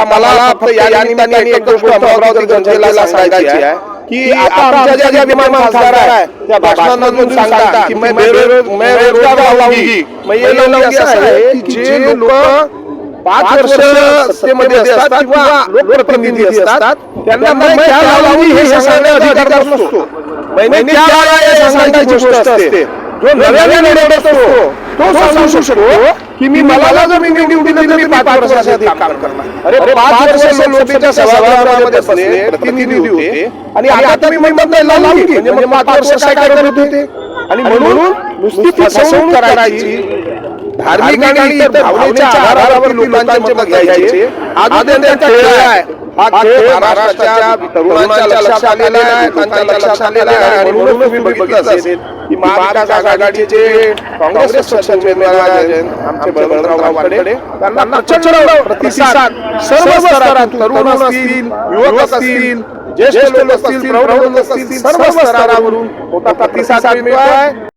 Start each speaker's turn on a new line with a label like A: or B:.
A: मला फक्त या निमित्ताने एक गोष्ट अमरावती जनतेला सांगायची आहे की आता आमच्या ज्या विद्यमान खासदार आहे त्या भाषणांमधून सांगता की मैं रोजगार लावूंगी, मैं ये लावूंगी, असं आहे की जे लोक 5 वर्ष सत्तेमध्ये असतात किंवा लोकप्रतिनिधी असतात त्यांना मैं क्या लावूंगी हे सांगण्याचा अधिकार नसतो. मैंने क्या लाया हे सांगायची गोष्ट असते. जो नव्याने निवडत असतो तो सांगू शकतो की मला जर मी निवडून दिलं तर मी 5 वर्षासाठी काम करणार. अरे 5 वर्ष लोकसभेच्या सभागृहामध्ये बसले, प्रतिनिधी होते आणि आता तुम्ही म्हणताय लावूंगी, म्हणजे 5 वर्ष काय करत होते. आणि म्हणून नुसती फसवणूक करायची, धार्मिक आणि इतर भावनेच्या आधारावर लोकांचे मत घ्यायचे, आज त्यांचा खेळ आहे. हा खेळ महाराष्ट्राच्या तरुणांच्या लक्षात आलेला आहे, लोकांच्या लक्षात आलेला आहे. आणि म्हणून तुम्ही बघितलं असेल की महाविकास आघाडीचे काँग्रेस पक्षाचे उमेदवार आमचे बळवंतराव वानखेडे त्यांना प्रचंड प्रतिसाद सर्व स्तरातून, तरुण असतील, युवक असतील, ज्येष्ठ लोक असतील, प्रौढ लोक असतील, सर्व स्तरावरून मोठा प्रतिसाद मिळतोय.